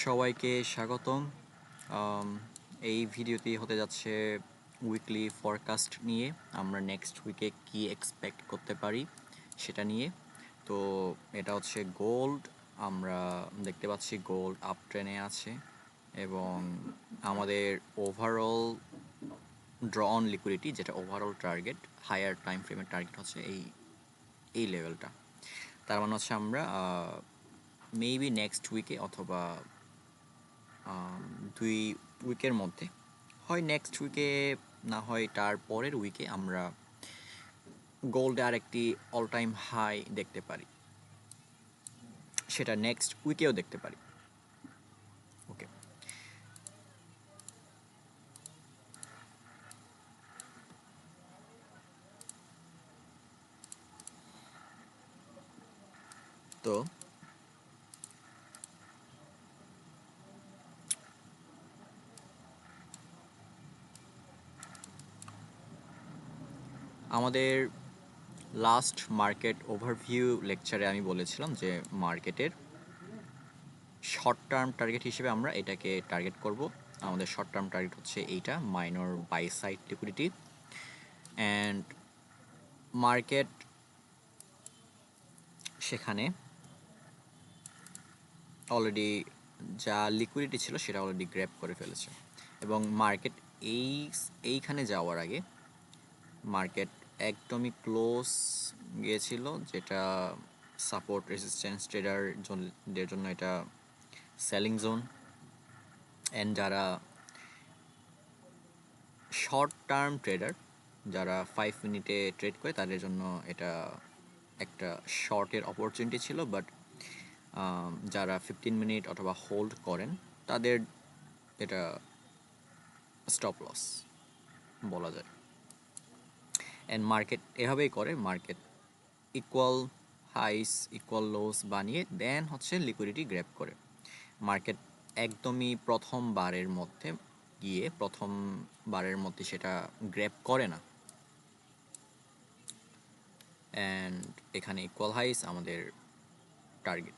সবাইকে স্বাগতম। আম, এই ভিডিওটি হতে যাচ্ছে উইকলি ফরকাস্ট নিয়ে। আমরা নেক্সট উইকে কি এক্সপেক্ট করতে পারি সেটা নিয়ে। তো এটা হচ্ছে গোল্ড। আমরা দেখতে পাচ্ছি গোল্ড আপ ট্রেনে আছে এবং আমাদের ওভারঅল ড্র অন লিকুইডিটি, যেটা ওভারঅল টার্গেট, হায়ার টাইম ফ্রেমের টার্গেট হচ্ছে এই এই লেভেলটা। তার মানে হচ্ছে আমরা মেবি নেক্সট উইকে অথবা 2 উইকের মধ্যে, হয় নেক্সট উইকে না হয় তার পরের উইকে, আমরা গোল্ডে আর একটি অল টাইম হাই দেখতে পারি। সেটা নেক্সট উইকেও দেখতে পারি। ওকে, তো আমাদের লাস্ট মার্কেট ওভারভিউ লেকচারে আমি বলেছিলাম যে মার্কেটের শর্ট টার্ম টার্গেট হিসেবে আমরা এটাকে টার্গেট করব। আমাদের শর্ট টার্ম টার্গেট হচ্ছে এইটা, minor buy side liquidity. And market সেখানে অলরেডি যা লিকুইডিটি ছিল সেটা অলরেডি গ্র্যাব করে ফেলেছে এবং মার্কেট এইখানে যাওয়ার আগে মার্কেট একদমই ক্লোজ গিয়েছিল, যেটা সাপোর্ট রেজিস্ট্যান্স ট্রেডারদের জন্য এটা সেলিং জোন। অ্যান্ড যারা শর্ট টার্ম ট্রেডার, যারা 5 মিনিটে ট্রেড করে, তাদের জন্য এটা একটা শর্টের অপরচুনিটি ছিল। বাট যারা 15 মিনিট অথবা হোল্ড করেন তাদের এটা স্টপ লস বলা যায়। অ্যান্ড মার্কেট এভাবেই করে, মার্কেট ইকুয়াল হাইস ইকুয়াল লোস বানিয়ে দেন হচ্ছে লিকুইডিটি গ্র্যাব করে। মার্কেট একদমই প্রথমবারের মধ্যে সেটা গ্র্যাব করে না। অ্যান্ড এখানে ইকুয়াল হাইস আমাদের টার্গেট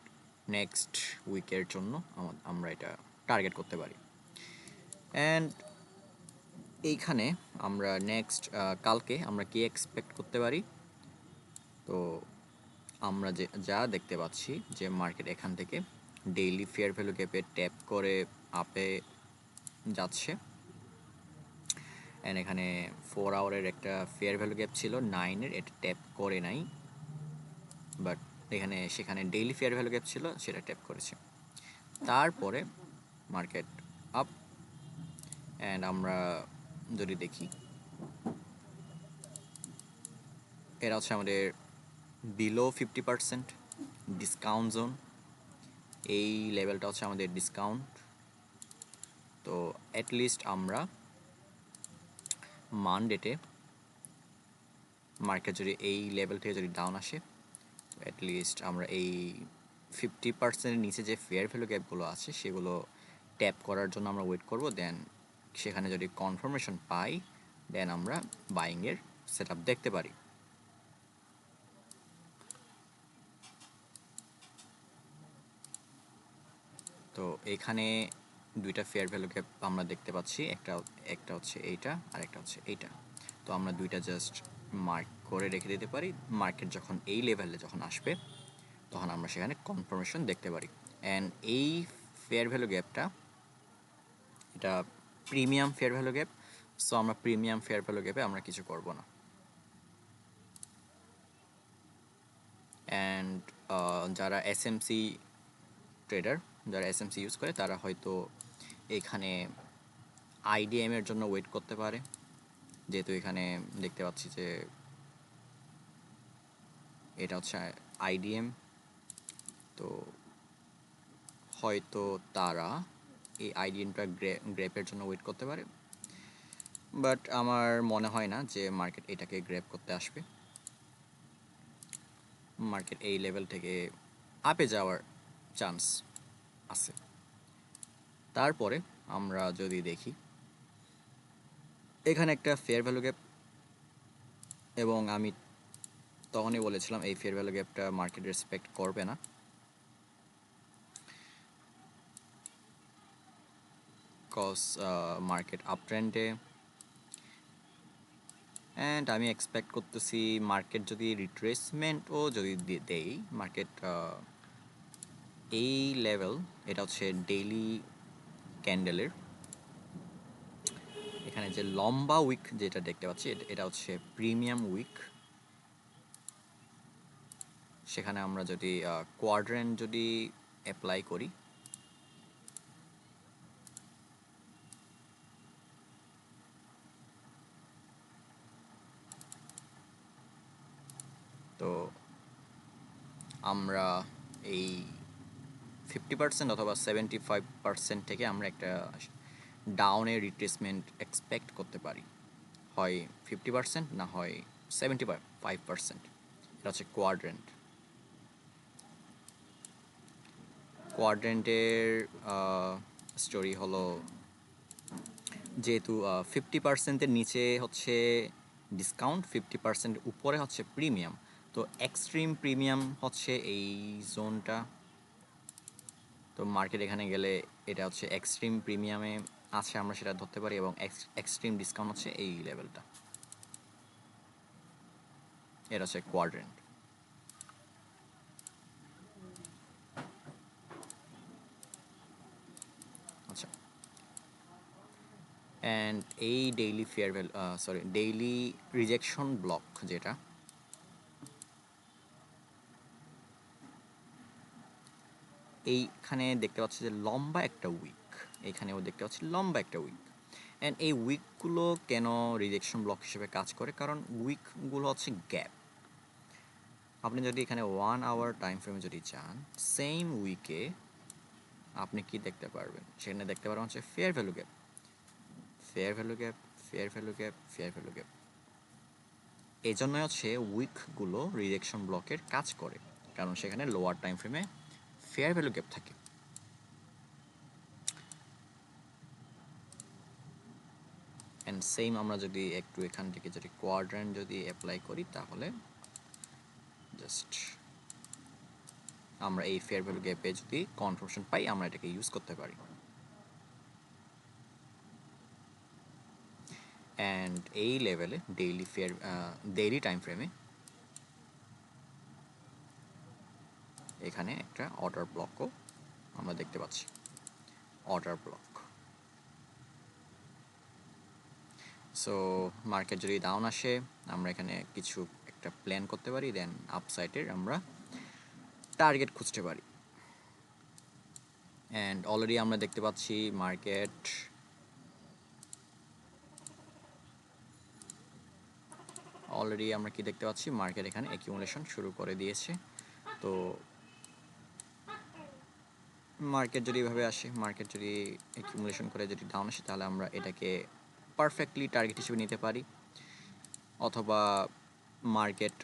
নেক্সট উইকের জন্য আমরা এটা টার্গেট করতে পারি। অ্যান্ড এইখানে আমরা নেক্সট কালকে আমরা কি এক্সপেক্ট করতে পারি? তো আমরা যা দেখতে পাচ্ছি যে মার্কেট এখান থেকে ডেইলি ফেয়ার ভ্যালু গ্যাপে ট্যাপ করে আপে যাচ্ছে। অ্যান্ড এখানে 4 আওয়ারের একটা ফেয়ার ভ্যালু গ্যাপ ছিল 9-এর, এটা ট্যাপ করে নাই। বাট সেখানে ডেইলি ফেয়ার ভ্যালু গ্যাপ ছিল, সেটা ট্যাপ করেছে। তারপরে মার্কেট আপ। অ্যান্ড আমরা যদি দেখি, এটা হচ্ছে আমাদের বিলো 50% ডিসকাউন্ট জোন। এই লেভেলটা হচ্ছে আমাদের ডিসকাউন্ট। তো অ্যাটলিস্ট আমরা মানডেতে মার্কেট যদি এই লেভেল থেকে যদি ডাউন আসে, অ্যাটলিস্ট আমরা এই 50%-এর নিচে যে ফেয়ার ভ্যালু গ্যাপগুলো আছে সেগুলো ট্যাপ করার জন্য আমরা ওয়েট করব। দেন সেখানে যদি কনফার্মেশন পাই, দেন আমরা বাইংয়ের সেট আপ দেখতে পারি। তো এখানে দুইটা ফেয়ার ভ্যালু গ্যাপ আমরা দেখতে পাচ্ছি, একটা হচ্ছে এইটা আর একটা হচ্ছে এইটা। তো আমরা দুইটা জাস্ট মার্ক করে রেখে দিতে পারি। মার্কেট যখন এই লেভেলে যখন আসবে তখন আমরা সেখানে কনফার্মেশন দেখতে পারি। অ্যান্ড এই ফেয়ার ভ্যালু গ্যাপটা, এটা premium fair value gap. So আমরা প্রিমিয়াম ফেয়ার ভ্যালু গ্যাপে আমরা কিছু করব না। অ্যান্ড যারা এসএমসি ট্রেডার, যারা এসএমসি ইউজ করে, তারা হয়তো এখানে আইডিএম এর জন্য ওয়েট করতে পারে। যেহেতু এখানে দেখতে পাচ্ছি যে এটা হচ্ছে আইডিএম, তো হয়তো তারা এই আইডিএমটা গ্র্যাপের জন্য ওয়েট করতে পারে। বাট আমার মনে হয় না যে মার্কেট এটাকে গ্র্যাপ করতে আসবে। মার্কেট এই লেভেল থেকে আপে যাওয়ার চান্স আছে। তারপরে আমরা যদি দেখি, এখানে একটা ফেয়ার ভ্যালু গ্যাপ, এবং আমি তখনই বলেছিলাম এই ফেয়ার ভ্যালু গ্যাপটা মার্কেট রেসপেক্ট করবে না। কজ মার্কেট আপ ট্রেন্ডে, অ্যান্ড আমি এক্সপেক্ট করতেছি মার্কেট যদি রিট্রেসমেন্টও যদি দেই, মার্কেট এই লেভেল, এটা হচ্ছে ডেইলি ক্যান্ডেলের এখানে যে লম্বা উইক যেটা দেখতে পাচ্ছি, এটা হচ্ছে প্রিমিয়াম উইক। সেখানে আমরা যদি কোয়াড্রেন্ট যদি অ্যাপ্লাই করি, তো আমরা এই 50% অথবা 75% থেকে আমরা একটা ডাউনের রিট্রেসমেন্ট এক্সপেক্ট করতে পারি, হয় 50% না হয় 75%। এটা হচ্ছে কোয়াড্রেন্টের স্টোরি হলো, যেহেতু 50%-এর নিচে হচ্ছে ডিসকাউন্ট, 50% উপরে হচ্ছে প্রিমিয়াম, তো এক্সট্রিম প্রিমিয়াম হচ্ছে এই জোনটা। তো মার্কেট এখানে গেলে এটা হচ্ছে এক্সট্রিম প্রিমিয়ামে আছে, আমরা সেটা ধরতে পারি, এবং এক্সট্রিম ডিসকাউন্ট হচ্ছে এই লেভেলটা। এটা হচ্ছে কোয়াড্রেন্ট। আচ্ছা, অ্যান্ড এই ডেইলি ডেইলি রিজেকশন ব্লক, যেটা এইখানে দেখতে পাচ্ছি যে লম্বা একটা উইক, এখানেও দেখতে পাচ্ছি লম্বা একটা উইক। অ্যান্ড এই উইকগুলো কেন রিজেকশন ব্লক হিসেবে কাজ করে? কারণ উইকগুলো হচ্ছে গ্যাপ। আপনি যদি এখানে 1 আওয়ার টাইম ফ্রেমে যদি চান, সেম উইকে আপনি কি দেখতে পারবেন? সেখানে দেখতে পারবেন হচ্ছে fair value gap, fair value gap, fair value gap, fair value gap. এই জন্যই হচ্ছে উইকগুলো রিজেকশন ব্লকের কাজ করে, কারণ সেখানে লোয়ার টাইম ফ্রেমে ফেয়ার ভ্যালু গ্যাপ থাকে। অ্যান্ড সেম আমরা যদি একটু এখান থেকে যদি কোয়াড্রেন্ট যদি অ্যাপ্লাই করি, তাহলে জাস্ট আমরা এই ফেয়ার ভ্যালু গ্যাপে যদি কনফার্মেশন পাই, আমরা এটাকে ইউজ করতে পারি। অ্যান্ড এই লেভেলে ডেইলি টাইম ফ্রেমে এখানে একটা অর্ডার ব্লকও আমরা দেখতে পাচ্ছি, অর্ডার ব্লক। সো মার্কেট যদি ডাউন আসে, আমরা এখানে কিছু একটা প্ল্যান করতে পারি, দেন আপসাইডের আমরা টার্গেট খুঁজতে পারি। অ্যান্ড অলরেডি আমরা দেখতে পাচ্ছি মার্কেট আমরা কি দেখতে পাচ্ছি, মার্কেট এখানে অ্যাকিউমুলেশন শুরু করে দিয়েছে। তো মার্কেট যদি এভাবে আসে, মার্কেট যদি অ্যাকিউমুলেশন করে যদি ডাউন আসে, তাহলে আমরা এটাকে পারফেক্টলি টার্গেট হিসেবে নিতে পারি। অথবা মার্কেট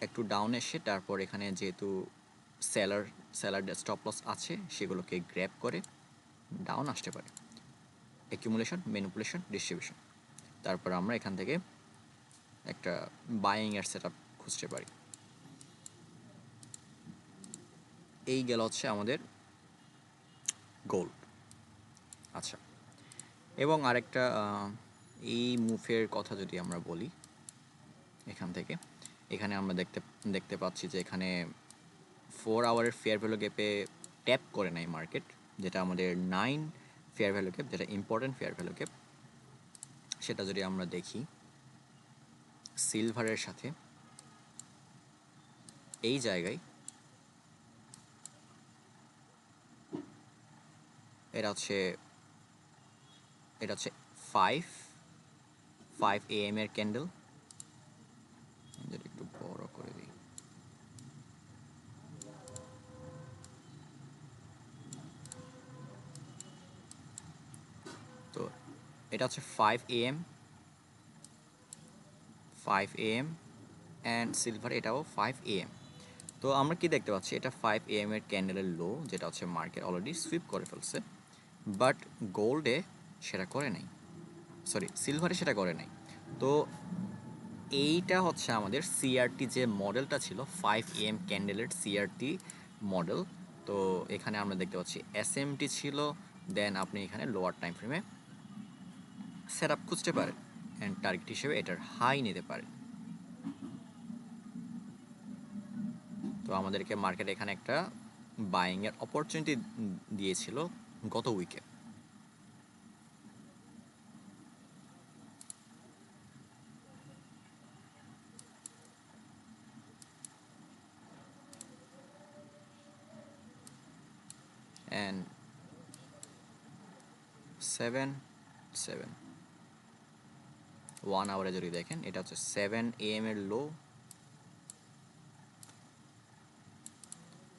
একটু ডাউন এসে তারপর এখানে যেহেতু সেলার স্টপ লস আছে, সেগুলোকে গ্র্যাব করে ডাউন আসতে পারে। অ্যাকিউমুলেশন, ম্যানিপুলেশন, ডিস্ট্রিবিউশন, তারপর আমরা এখান থেকে একটা বাইংয়ের সেট আপ খুঁজতে পারি। এই গেল হচ্ছে আমাদের গোল। আচ্ছা, এবং আরেকটা এই মুভের কথা যদি আমরা বলি, এখান থেকে এখানে আমরা দেখতে পাচ্ছি যে এখানে 4 আওয়ারের ফেয়ার ভ্যালু গ্যাপে ট্যাপ করে নাই মার্কেট, যেটা আমাদের 9 ফেয়ার ভ্যালু গ্যাপ, যেটা ইম্পর্টেন্ট ফেয়ার ভ্যালু গ্যাপ। সেটা যদি আমরা দেখি সিলভারের সাথে, এই জায়গায় এটা হচ্ছে 5 AM এর ক্যান্ডেল, যেটা একটু বড় করে দিই। তো এটা হচ্ছে 5 AM অ্যান্ড সিলভার এটাও 5 AM। তো আমরা কি দেখতে পাচ্ছি, এটা 5 AM এর ক্যান্ডেলের লো, যেটা হচ্ছে মার্কেট অলরেডি সুইপ করে ফেলছে, বাট গোল্ডে সেটা করে নাই, সিলভারে সেটা করে নাই। তো এইটা হচ্ছে আমাদের সিআরটি যে মডেলটা ছিল, 5 AM ক্যান্ডেলের সিআরটি মডেল, তো এখানে আমরা দেখতে পাচ্ছি এসএমটি ছিল, দেন আপনি এখানে লোয়ার টাইম ফ্রেমে সেট আপ খুঁজতে পারেন অ্যান্ড টার্গেট হিসেবে এটার হাই নিতে পারেন। তো আমাদেরকে মার্কেট এখানে একটা বাইংয়ের অপরচুনিটি দিয়েছিল গত উইকে। অ্যান্ড 7 1 আওয়ারে যদি দেখেন এটা হচ্ছে 7 AM এর লো,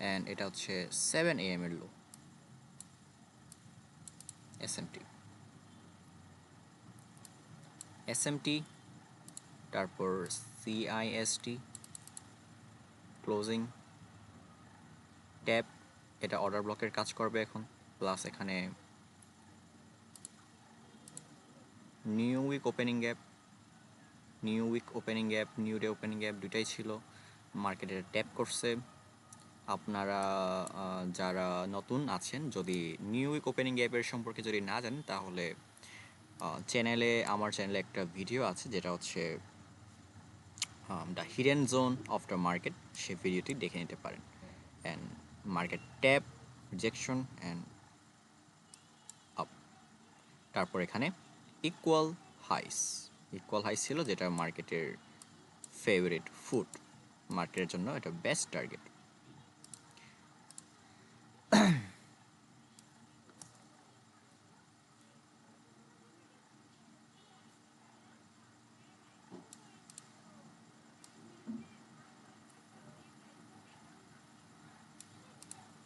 অ্যান্ড এটা হচ্ছে 7 AM এর লো এসএমটি, তারপর সিআইএসটি ক্লোজিং ট্যাপ, এটা অর্ডার ব্লকের কাজ করবে এখন। প্লাস এখানে new week opening gap, new day opening gap দুটাই ছিল, মার্কেটে ট্যাপ করছে। আপনারা যারা নতুন আছেন, যদি নিউ উইক ওপেনিং গ্যাপের সম্পর্কে যদি না জানেন, তাহলে আমার চ্যানেলে একটা ভিডিও আছে যেটা হচ্ছে the hidden zone of the market, সেই ভিডিওটি দেখে নিতে পারেন। And market tap, rejection and up. তারপর এখানে ইকুয়াল হাইস ছিল, যেটা মার্কেটের ফেভারিট ফুড, মার্কেটের জন্য এটা বেস্ট টার্গেট।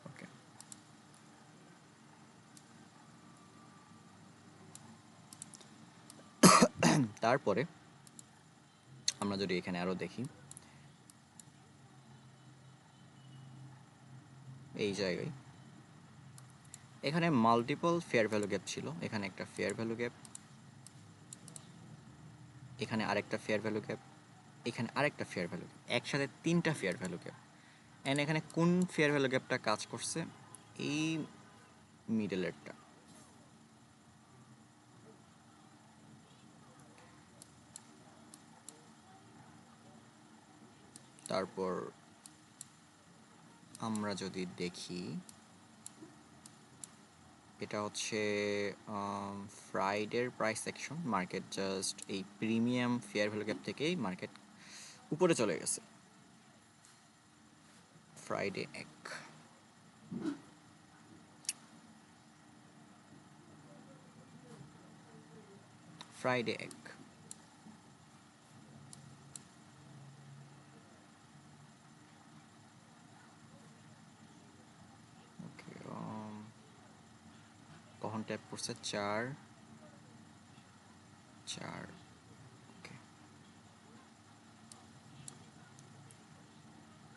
ওকে, তারপরে আমরা যদি এখানে আরো দেখি, এই জায়গায় এখানে মাল্টিপল ফেয়ার ভ্যালু গ্যাপ ছিল। এখানে একটা ফেয়ার ভ্যালু গ্যাপ, এখানে আরেকটা ফেয়ার ভ্যালু গ্যাপ, এখানে আরেকটা ফেয়ার ভ্যালু গ্যাপ, একসাথে 3টা ফেয়ার ভ্যালু গ্যাপ। অ্যান্ড এখানে কোন ফেয়ার ভ্যালু গ্যাপটা কাজ করছে? এই মিডলেরটা। তারপর আমরা যদি দেখি, এটা হচ্ছে ফ্রাইডের প্রাইস সেকশন। মার্কেট জাস্ট এই প্রিমিয়াম ফেয়ার ভ্যালু গ্যাপ থেকেই মার্কেট উপরে চলে গেছে। ফ্রাইডে এক, ওকে, কখন ট্যাপ করছে? 4 ওকে।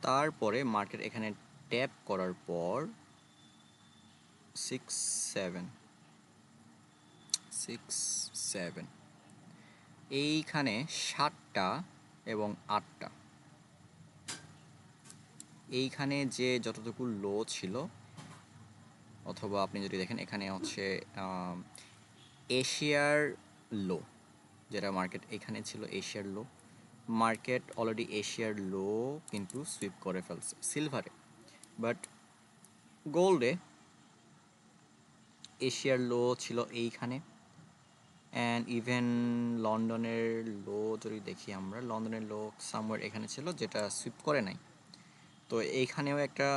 তারপরে মার্কেট এখানে ট্যাপ করার পর 6 7 এইখানে 7টা এবং 8টা, এইখানে যে যতটুকু লো ছিল, অথবা আপনি যদি দেখেন এখানে হচ্ছে এশিয়ার লো, যেটা মার্কেট এখানে ছিল এশিয়ার লো। মার্কেট অলরেডি এশিয়ার লো কিন্তু সুইপ করে ফেলছে সিলভারে, বাট গোল্ডে এশিয়ার লো ছিল এইখানে। অ্যান্ড ইভেন লন্ডনের লো যদি দেখি আমরা, লন্ডনের লো সামওয়্যার এখানে ছিল, যেটা সুইপ করে নাই। তো এইখানেও একটা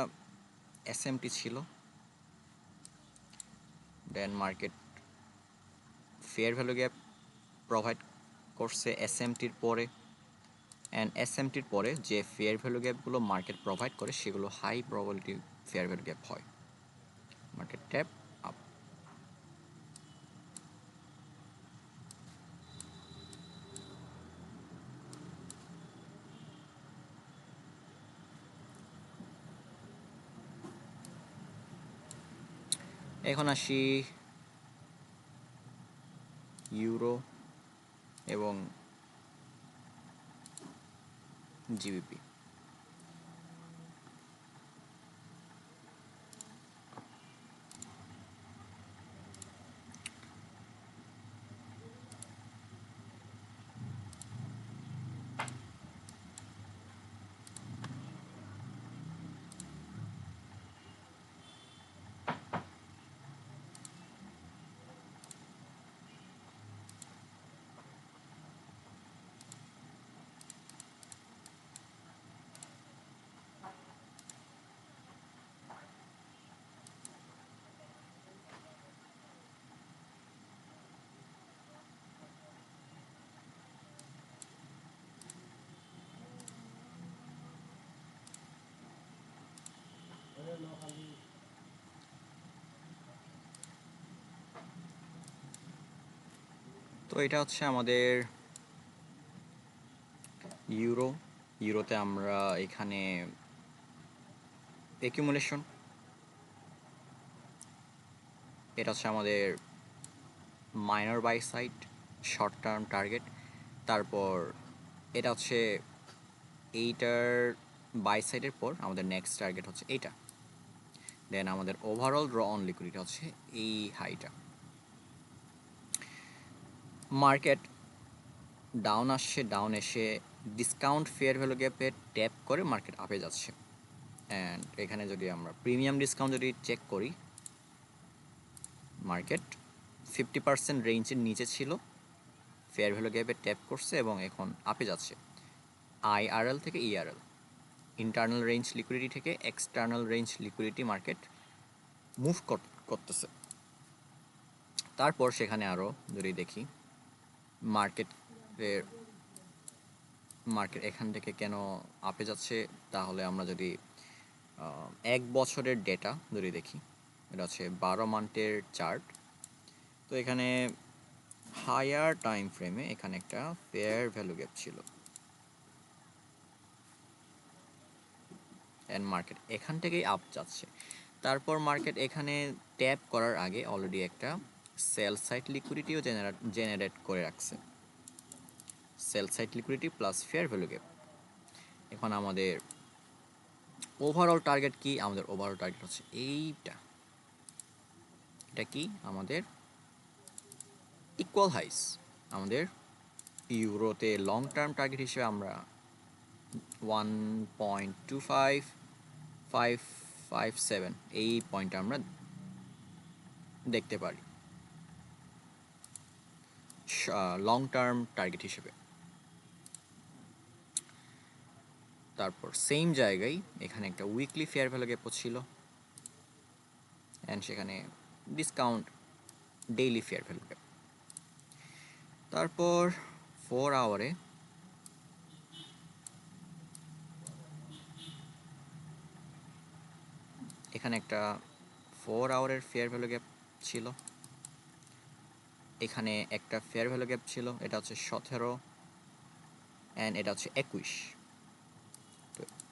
এসএমটি ছিল। Then market fair value gap provide করছে এসএমটির পরে, অ্যান্ড এসএমটির পরে যে ফেয়ার ভ্যালু গ্যাপগুলো মার্কেট প্রোভাইড করে সেগুলো high probability fair value gap হয়। Market tap up. এখন আসি ইউরো এবং জিবিপি। তো এটা হচ্ছে আমাদের ইউরোতে আমরা এখানে অ্যাকুমুলেশন, এটা হচ্ছে আমাদের minor buy side short term target. তারপর এটা হচ্ছে এইটার বাই সাইডের পর আমাদের নেক্সট টার্গেট হচ্ছে এইটা। দেন আমাদের ওভারঅল ড্র অন লিকুইডিটি হচ্ছে এই হাইটা। মার্কেট ডাউন আসছে, ডাউন এসে ডিসকাউন্ট ফেয়ার ভ্যালু গ্যাপে ট্যাপ করে মার্কেট আপে যাচ্ছে। অ্যান্ড এখানে যদি আমরা প্রিমিয়াম ডিসকাউন্ট যদি চেক করি, মার্কেট 50% রেঞ্জের নিচে ছিল, ফেয়ার ভ্যালু গ্যাপে ট্যাপ করছে এবং এখন আপে যাচ্ছে। IRL থেকে ERL, ইন্টারনাল রেঞ্জ লিকুইডিটি থেকে external range liquidity market move করতেছে। তারপর সেখানে আরও যদি দেখি মার্কেট এখান থেকে কেন আপে যাচ্ছে, তাহলে আমরা যদি 1 বছরের ডেটা যদি দেখি, এটা হচ্ছে 12 মান্থের চার্ট। তো এখানে হায়ার টাইম ফ্রেমে এখানে একটা ফেয়ার ভ্যালু গ্যাপ ছিল, অ্যান্ড মার্কেট এখান থেকেই আপ যাচ্ছে। তারপর মার্কেট এখানে ট্যাপ করার আগে অলরেডি একটা সেল সাইড লিকুইডিটিও জেনারেট করে রাখছে, sell side liquidity plus fair value gap. এখন আমাদের ওভারঅল টার্গেট কি? আমাদের ওভারঅল টার্গেট হচ্ছে এইটা। এটা কি? আমাদের ইকুয়াল হাইস। আমাদের ইউরোতে লং টার্ম টার্গেট হিসেবে আমরা 1.25557 এই পয়েন্টটা আমরা দেখতে পারি লং টার্ম টার্গেট হিসেবে। তারপর সেম জায়গায় এখানে একটা উইকলি ফেয়ার ভ্যালু গ্যাপও ছিল, অ্যান্ড সেখানে discount daily fair value gap. তারপর 4 আওয়ারে এখানে একটা 4 আওয়ারের ফেয়ার ভ্যালু গ্যাপ ছিল, এখানে একটা ফেয়ার ভ্যালু গ্যাপ ছিল, এটা হচ্ছে 17 অ্যান্ড এটা হচ্ছে 21।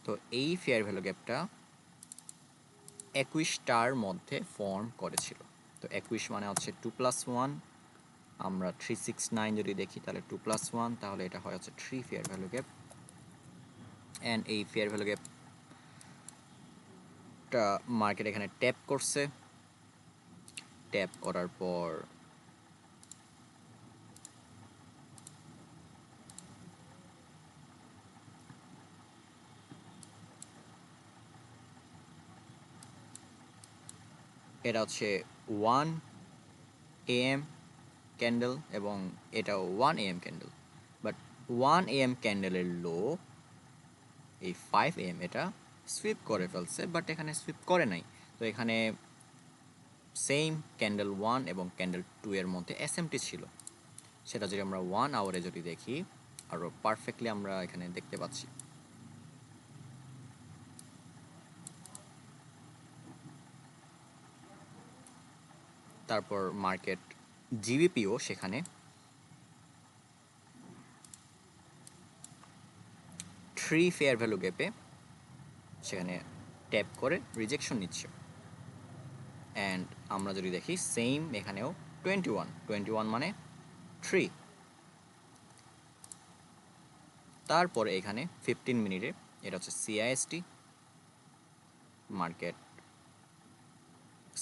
তো এই ফেয়ার ভ্যালু গ্যাপটা 21টার মধ্যে ফর্ম করেছিল। তো 21 মানে হচ্ছে 2+1, আমরা 369 যদি দেখি তাহলে 2+1, তাহলে এটা হয় হচ্ছে 3 ফেয়ার ভ্যালু গ্যাপ। অ্যান্ড এই ফেয়ার ভ্যালু গ্যাপটা মার্কেট এখানে ট্যাপ করছে, ট্যাপ করার পর এটা হচ্ছে 1 AM ক্যান্ডেল এবং এটাও 1 AM ক্যান্ডেল, বাট 1 AM ক্যান্ডেলের লো এই 5 AM এটা সুইপ করে ফেলছে, বাট এখানে সুইপ করে নাই। তো এখানে সেম ক্যান্ডেল 1 এবং ক্যান্ডেল 2 এর মধ্যে SMT ছিল, সেটা যদি আমরা 1 আওয়ারে যদি দেখি আরও পারফেক্টলি আমরা এখানে দেখতে পাচ্ছি। তারপর মার্কেট জিবিপিও সেখানে 3 ফেয়ার ভ্যালু গ্যাপে সেখানে ট্যাপ করে রিজেকশন নিচ্ছে। অ্যান্ড আমরা যদি দেখি সেম এখানেও 21 মানে 3। তারপরে এখানে 15 মিনিটে এটা হচ্ছে CIST, মার্কেট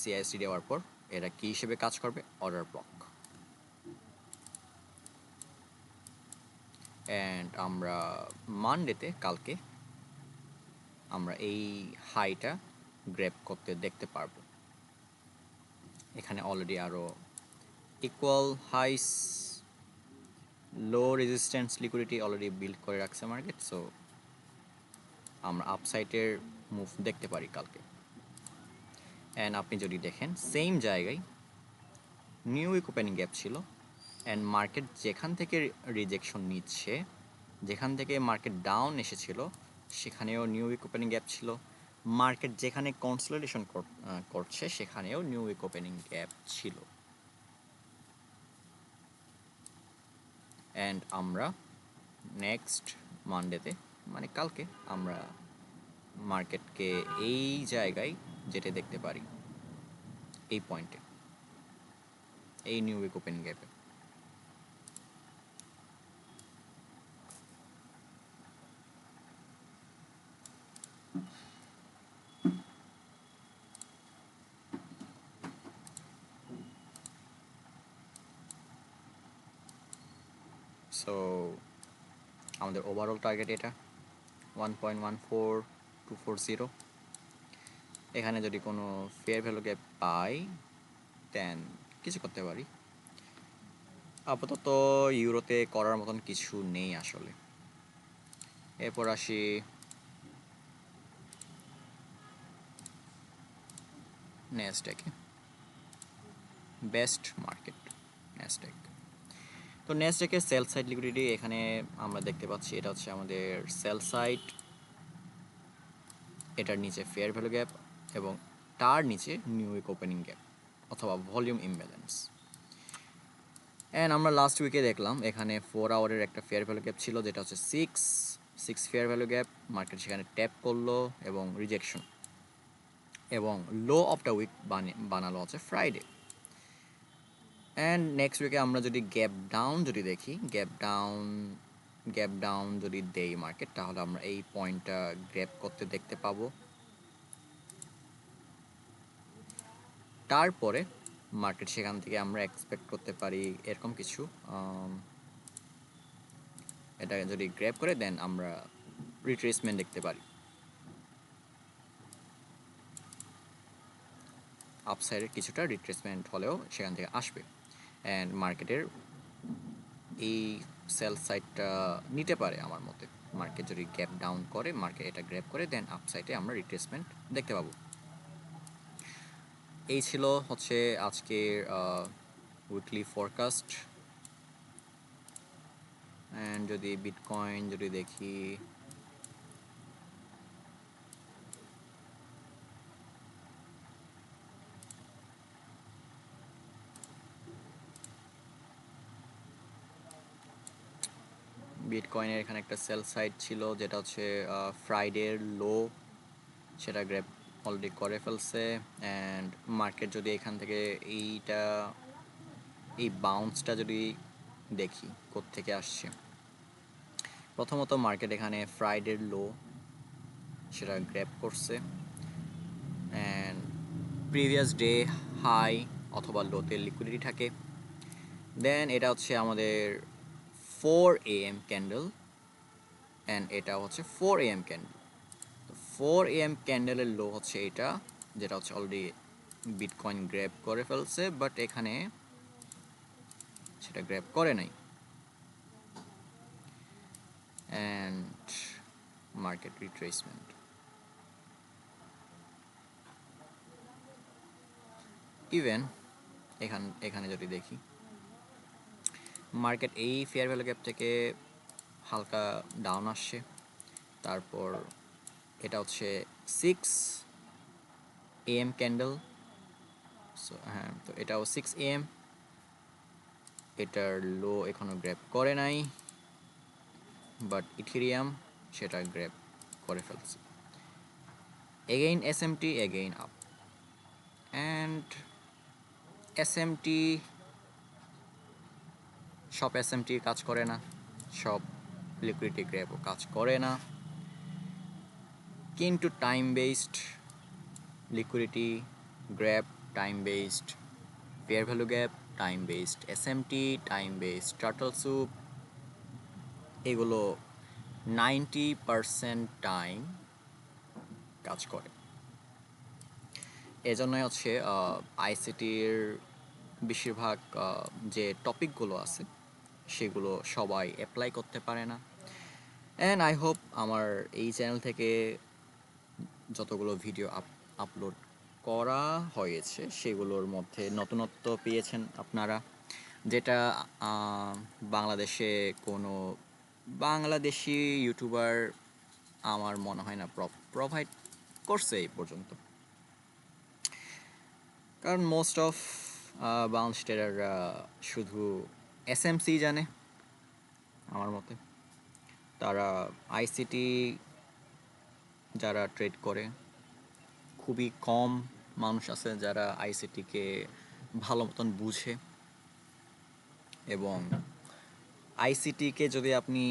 CIST দেওয়ার পর এটা কী হিসেবে কাজ করবে? Order block. অ্যান্ড আমরা মানডেতে কালকে আমরা এই হাইটা গ্র্যাব করতে দেখতে পারবো। এখানে অলরেডি আরও ইকুয়াল হাইস লো রেজিস্ট্যান্স লিকুইডিটি অলরেডি বিল্ড করে রাখছে মার্কেট। সো আমরা আপসাইডের মুভ দেখতে পারি কালকে। অ্যান্ড আপনি যদি দেখেন সেম জায়গায় নিউ উইক ওপেনিং গ্যাপ ছিল, অ্যান্ড মার্কেট যেখান থেকে রিজেকশন নিচ্ছে, যেখান থেকে মার্কেট ডাউন এসেছিল সেখানেও নিউ উইক ওপেনিং গ্যাপ ছিল। মার্কেট যেখানে কনসলিডেশন করছে সেখানেও নিউ উইক ওপেনিং গ্যাপ ছিল। অ্যান্ড আমরা নেক্সট মানডেতে মানে কালকে আমরা মার্কেটকে এই জায়গায় যেতে দেখতে পারি, এই পয়েন্টে, এই নিউ উইক ওপেনিং গ্যাপে। সো আমাদের ওভারঅল টার্গেট এটা 1.14240। এখানে যদি কোনো ফেয়ার ভ্যালু গ্যাপ পাই দেন কিছু করতে পারি। আপাতত ইউরোতে করার মতন কিছু নেই আসলে। এরপর আসি ন্যাসড্যাকে, বেস্ট মার্কেট ন্যাসড্যাক। তো ন্যাসড্যাকের সেল সাইড লিকুইডিটি এখানে আমরা দেখতে পাচ্ছি, এটা হচ্ছে আমাদের সেল সাইড, এটার নিচে ফেয়ার ভ্যালু গ্যাপ এবং তার নিচে নিউ উইক ওপেনিং গ্যাপ অথবা ভলিউম ইমব্যালেন্স। অ্যান্ড আমরা লাস্ট উইকে দেখলাম এখানে 4 আওয়ারের একটা ফেয়ার ভ্যালু গ্যাপ ছিল, যেটা হচ্ছে six fair value gap. Market সেখানে ট্যাপ করলো এবং রিজেকশন, এবং লো অফ দ্য উইক বানালো হচ্ছে ফ্রাইডে। অ্যান্ড নেক্সট উইকে আমরা যদি গ্যাপ ডাউন যদি দেখি, গ্যাপ ডাউন যদি দেই মার্কেট, তাহলে আমরা এই পয়েন্টটা গ্র্যাব করতে দেখতে পাবো। তারপরে মার্কেট সেখান থেকে আমরা এক্সপেক্ট করতে পারি এরকম কিছু, এটা যদি গ্র্যাব করে দেন আমরা রিট্রেসমেন্ট দেখতে পারি, আপসাইডের কিছুটা রিট্রেসমেন্ট হলেও সেখান থেকে আসবে। অ্যান্ড মার্কেটের এই সেল সাইডটা নিতে পারে আমার মতে। মার্কেট যদি গ্যাপ ডাউন করে, মার্কেট এটা গ্র্যাব করে, দেন আপসাইডে আমরা রিট্রেসমেন্ট দেখতে পাবো। এই ছিল হচ্ছে আজকের উইকলি ফরকাস্ট। অ্যান্ড যদি বিটকয়েন যদি দেখি, বিটকয়েনের এখানে একটা সেল সাইড ছিল, যেটা হচ্ছে ফ্রাইডের লো, সেটা গ্র্যাব অলরেডি করে ফেলছে। অ্যান্ড মার্কেট যদি এখান থেকে এই বাউন্সটা যদি দেখি কোত্থেকে আসছে, প্রথমত মার্কেট এখানে ফ্রাইডের লো সেটা গ্র্যাব করছে, অ্যান্ড প্রিভিয়াস ডে হাই অথবা লোতে লিকুইডিটি থাকে। দেন এটা হচ্ছে আমাদের 4 AM ক্যান্ডেল, অ্যান্ড এটা হচ্ছে 4 AM ক্যান্ডেল। 4 AM ক্যান্ডেলের লো হচ্ছে এটা, যেটা হচ্ছে অলরেডি বিটকয়েন গ্র্যাব করে ফেলছে, বাট এখানে সেটা গ্র্যাব করে নাই। অ্যান্ড মার্কেট রিট্রেসমেন্ট, ইভেন এখানে যদি দেখি, মার্কেট এই ফেয়ার ভ্যালু গ্যাপ থেকে হালকা ডাউন আসছে। তারপর এটা হচ্ছে 6 AM ক্যান্ডেল, সো হ্যাঁ, তো এটাও 6 AM, এটার লো এখনো গ্র্যাব করে নাই, বাট ইথেরিয়াম সেটা গ্র্যাব করে ফেলছে। Again SMT, again up. And SMT, সব এসএমটি কাজ করে না, সব লিকুইডিটি গ্র্যাবও কাজ করে না, কিন্তু time based liquidity grab, time based fair value gap, time based SMT, time based turtle soup, এগুলো 90% টাইম কাজ করে। এজন্যই হচ্ছে আইসিটির বেশিরভাগ যে টপিকগুলো আছে সেগুলো সবাই অ্যাপ্লাই করতে পারে না। অ্যান্ড আই হোপ আমার এই চ্যানেল থেকে যতগুলো ভিডিও আপলোড করা হয়েছে সেগুলোর মধ্যে নতুনত্ব পেয়েছেন আপনারা, যেটা বাংলাদেশে কোনো বাংলাদেশি ইউটিউবার আমার মনে হয় না প্রোভাইড করছে এই পর্যন্ত, কারণ মোস্ট অফ বাংলাদেশ ট্রেডাররা শুধু এসএমসি জানে আমার মতে। তারা আইসিটি যারা ট্রেড করে, খুবই কম মানুষ আছে যারা আইসিটিকে ভালো মতন বুঝে, এবং আইসিটিকে যদি আপনি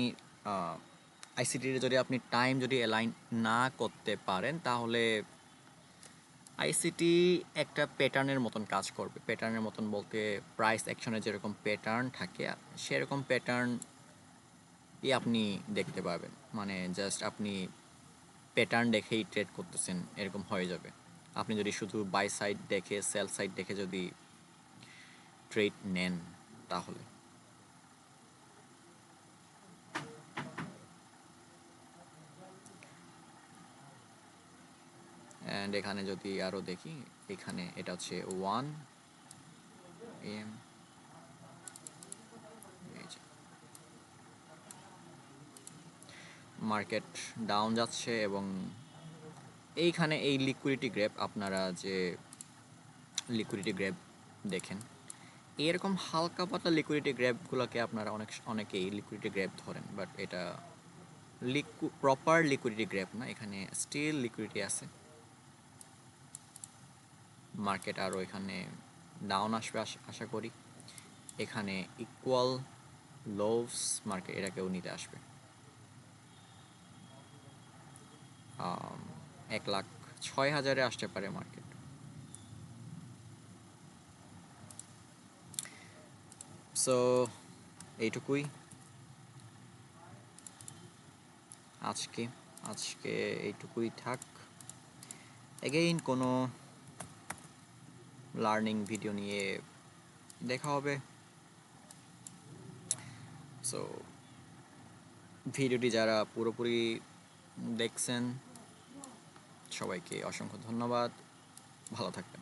আইসিটির যদি আপনি টাইম যদি অ্যালাইন না করতে পারেন, তাহলে আইসিটি একটা প্যাটার্নের মতন কাজ করবে। প্যাটার্নের মতন বলতে প্রাইস অ্যাকশনে যেরকম প্যাটার্ন থাকে সেরকম প্যাটার্নই আপনি দেখতে পাবেন। মানে জাস্ট আপনি প্যাটার্ন দেখেই ট্রেড করতেছেন এরকম হয়ে যাবে, আপনি যদি শুধু বাই সাইড দেখে সেল সাইড দেখে যদি ট্রেড নেন তাহলে। অ্যান্ড এখানে যদি আরও দেখি, এখানে এটা হচ্ছে 1 AM, মার্কেট ডাউন যাচ্ছে, এবং এইখানে এই লিকুইডিটি গ্র্যাপ, আপনারা যে লিকুইডিটি গ্র্যাপ দেখেন, এরকম হালকা পাতলা লিকুইডিটি গ্র্যাপগুলোকে আপনারা অনেকেই লিকুইডিটি গ্র্যাপ ধরেন, বাট এটা প্রপার লিকুইডিটি গ্র্যাপ না। এখানে স্টিল লিকুইডিটি আছে, মার্কেট আরও এখানে ডাউন আসবে আশা করি। এখানে ইকুয়াল লোভস মার্কেট এটাকেও নিতে আসবে। 1,06,000 আসতে পারে মার্কেট। সো এইটুকুই আজকে এইটুকুই থাক। এগেইন কোনো লার্নিং ভিডিও নিয়ে দেখা হবে। সো ভিডিওটি যারা পুরোপুরি দেখছেন সবাইকে অসংখ্য ধন্যবাদ। ভালো থাকবেন।